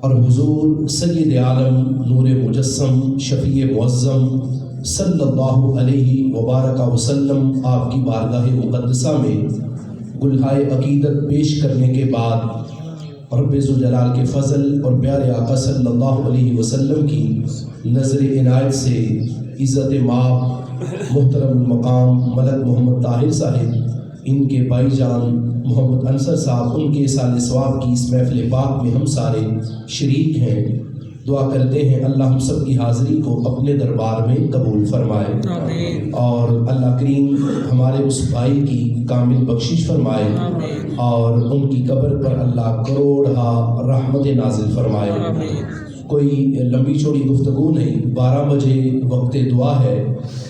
اور حضور سید عالم نور مجسم شفیع معظم صلی اللہ علیہ وبارک وسلم آپ کی بارگاہ مقدسہ میں گلہائے عقیدت پیش کرنے کے بعد رب ذوالجلال کے فضل اور پیارے آقا صلی اللہ علیہ وسلم کی نظر عنایت سے عزت مآب محترم المقام ملک محمد طاہر صاحب، ان کے بھائی جان محمد انصر صاحب، ان کے سال ثواب کی اس محفل پاک میں ہم سارے شریک ہیں۔ دعا کرتے ہیں اللہ ہم سب کی حاضری کو اپنے دربار میں قبول فرمائے، اور اللہ کریم ہمارے اس بھائی کی کامل بخشش فرمائے، اور ان کی قبر پر اللہ کروڑہا رحمت نازل فرمائے۔ کوئی لمبی چوڑی گفتگو نہیں، 12 بجے وقت دعا ہے،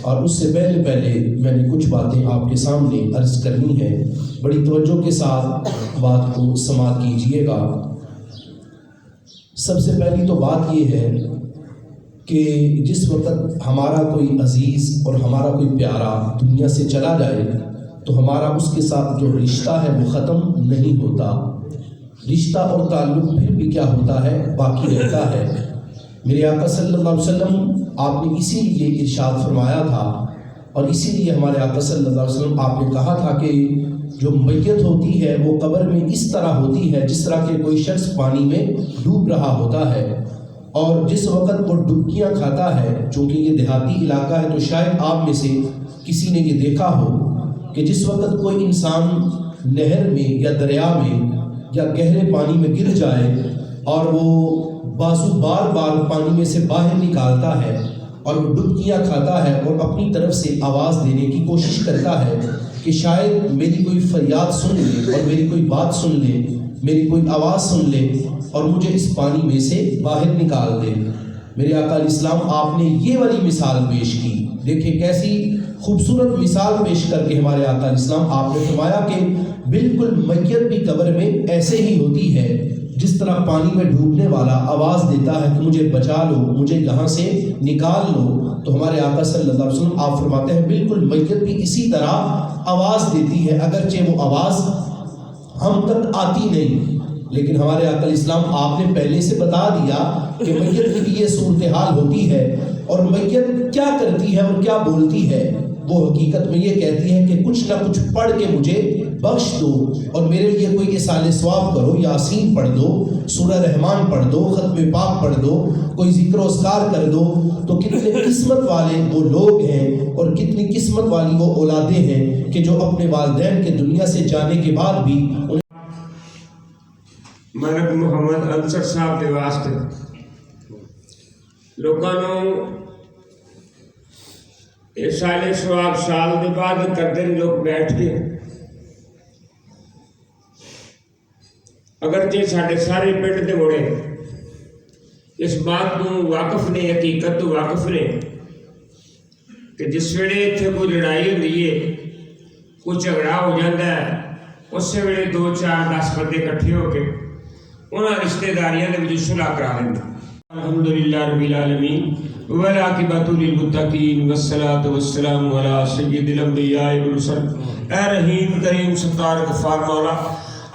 اور اس سے پہلے میں نے کچھ باتیں آپ کے سامنے عرض کرنی ہیں۔ بڑی توجہ کے ساتھ بات کو سماعت کیجئے گا۔ سب سے پہلی تو بات یہ ہے کہ جس وقت ہمارا کوئی عزیز اور ہمارا کوئی پیارا دنیا سے چلا جائے تو ہمارا اس کے ساتھ جو رشتہ ہے وہ ختم نہیں ہوتا، رشتہ اور تعلق پھر بھی کیا ہوتا ہے، باقی رہتا ہے۔ میرے آقا صلی اللہ علیہ وسلم آپ نے اسی لیے ارشاد فرمایا تھا، اور اسی لیے ہمارے آقا صلی اللہ علیہ وسلم آپ نے کہا تھا کہ جو میت ہوتی ہے وہ قبر میں اس طرح ہوتی ہے جس طرح کہ کوئی شخص پانی میں ڈوب رہا ہوتا ہے، اور جس وقت وہ ڈبکیاں کھاتا ہے، چونکہ یہ دیہاتی علاقہ ہے تو شاید آپ میں سے کسی نے یہ دیکھا ہو کہ جس وقت کوئی انسان نہر میں یا دریا میں یا گہرے پانی میں گر جائے اور وہ بازو بار بار پانی میں سے باہر نکالتا ہے اور وہ ڈبکیاں کھاتا ہے اور اپنی طرف سے آواز دینے کی کوشش کرتا ہے کہ شاید میری کوئی فریاد سن لے اور میری کوئی بات سن لے، میری کوئی آواز سن لے اور مجھے اس پانی میں سے باہر نکال دے۔ میرے آقا علیہ السلام آپ نے یہ والی مثال پیش کی، دیکھیں کیسی خوبصورت مثال پیش کر کے ہمارے آقا علیہ السلام آپ نے فرمایا کہ بالکل میت بھی قبر میں ایسے ہی ہوتی ہے جس طرح پانی میں ڈوبنے والا آواز دیتا ہے کہ مجھے بچا لو، مجھے یہاں سے نکال لو، تو ہمارے آقا صلی اللہ علیہ وسلم آپ فرماتے ہیں بالکل میت بھی اسی طرح آواز دیتی ہے، اگرچہ وہ آواز ہم تک آتی نہیں، لیکن ہمارے آقا علیہ السلام آپ نے پہلے سے بتا دیا کہ میت کی بھی یہ صورتحال ہوتی ہے، اور میت کیا کرتی ہے اور کیا بولتی ہے، وہ حقیقت میں یہ کہتی ہے کہ کچھ نہ کچھ پڑھ کے مجھے بخش دو اور میرے لیے کوئی اصال ثواب کرو، یاسین پڑھ دو، سورہ رحمان پڑھ دو، ختم پاک پڑھ دو، کوئی ذکر و اذکار کر دو، تو کتنے قسمت والے وہ لوگ ہیں اور کتنی قسمت والی وہ اولادیں ہیں کہ جو اپنے والدین کے دنیا سے جانے کے بعد بھی ملک محمد انصر صاحب کے واسطے لوگوں یہ سال ثواب سال کے بعد کرتے ہیں لوگ بیٹھ کے، اگرچہ سارے سارے پنڈ کے مڑے اس بات کو واقف نے، حقیقت تو واقف نے کہ جس ویلے اتنے کوئی لڑائی ہوتی ہے، کوئی جھگڑا ہو جاتا ہے، اس ویلے 2 4 10 بندے کٹھے ہو کے انہاں رشتہ داریاں دے وچ صلح کرا دیں۔ الحمدللہ رب العالمین والعاقبۃ للمتقین والصلاۃ والسلام علی سید الانبیاء والرسل۔ اے رحیم کریم ستار غفار مولا،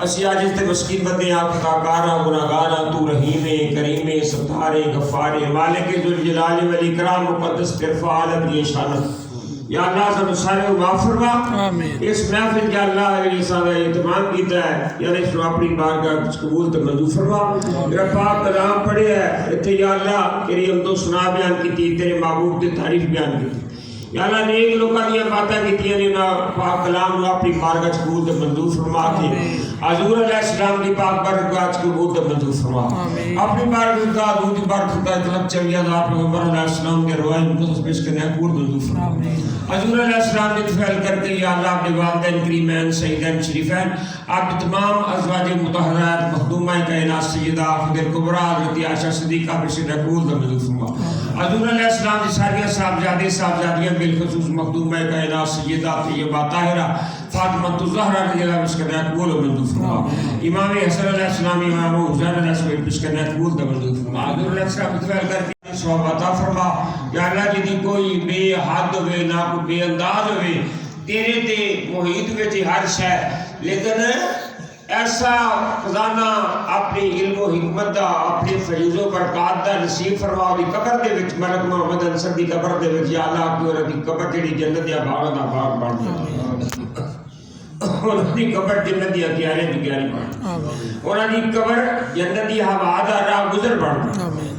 اسی عاجز تے مسکین بندے آپ کا گانا گناہگار، تو رحیم کریم ستار غفار مالک ذوالجلال والاکرام مقدس ترفع علی شان۔ یا اللہ سب سارے معاف فرما، اس محفل کے اللہ علیہ سارا اہتمام کیتا ہے، یا اس کو اپنی بارگاہ قبول تے منظور فرما۔ میرا پاک کلام پڑھے ہے اتنے، یا اللہ تیری حمد و ثنا بیان کی، تیرے محبوب کی تعریف بیان کی، یا اللہ نیک لوگوں دیا باتیں کیتیاں نے، پاک کلام کو اپنی بارگاہ قبول تے منظور فرما کے حضور علیہ السلام کی پاک بارگاہ قبول تے منظور فرما۔ اپنی بارگاہ حضور کی بارگاہ کا طلب چویا دا پیغمبر علیہ السلام کے روایت مقدس پیش کرنے قبول منظور فرما۔ حضور علیہ السلام نے فعل کر کے یا اللہ اپنے والدین کریمین سیدین شریفین، آپ کے تمام ازواج مطہرات مخدومہ کائنات سیدہ خدر کبریٰ حضرت عائشہ صدیقہ بشر قبول تے منظور فرما۔ حضور علیہ السلام کی ساری صاحبزادے صاحبزادیاں بالخصوص مخدومہ کائنات سیدہ طیبہ طاہرہ فاطمہ الزہرا رضی اللہ عنہا پیش کرنے قبول و منظور فرما۔ امام حسن علیہ السلام، امام حسین علیہ السلام پیش کرنے قبول تے منظور فرما۔ حضور علیہ السلام کی فعل کر کے ثواب عطا فرما۔ یا اللہ جی کوئی بے حد ہوئے نہ کوئی بے انداز ہوئے، تیرے تے محیط وچ ہر شے، لیکن ایسا خزانہ اپنی علم و حکمت دا، اپنی فیض و برکات دا نصیب فرما۔ دی قبر دے وچ ملک محمد انصر دی قبر دے وچ یا اللہ کی اور دی قبر جڑی جنت یا باغ دا باغ بن جائے، انہاں دی قبر جنت دی کیارے دی کیاری بن، انہاں دی قبر جنت دی ہوا دا راہ گزر بن۔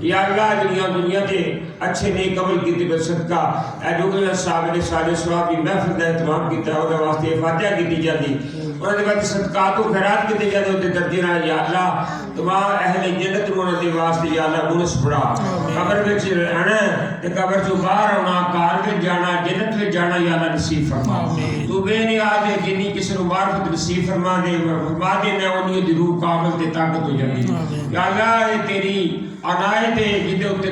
یا اللہ دنیا تے اچھے نہیں قبل کیتے بے صدقہ اے جو کہ صاحب نے سارے ثواب دی محفل دا اہتمام کیتا ہے، انہاں واسطے فاتحہ کیتی جاتی، انہاں دے واسطے صدقات و خیرات کیتے جاتے ہوتے درجے نال۔ یا اللہ تمام اہل جنت انہاں دے واسطے یا اللہ بونس بڑھا، قبر وچ رہنا تے قبر چوں باہر آنا، کار وچ جانا، جنت وچ جانا یا اللہ نصیب فرما۔ تو بے نیاز ہے جنی کسی نو معرفت نصیب فرما دے، فرما دے نہ اونی دی روح کامل تے طاقت ہو جاندی۔ یا اللہ تیری عنایت ہے جدے اوتے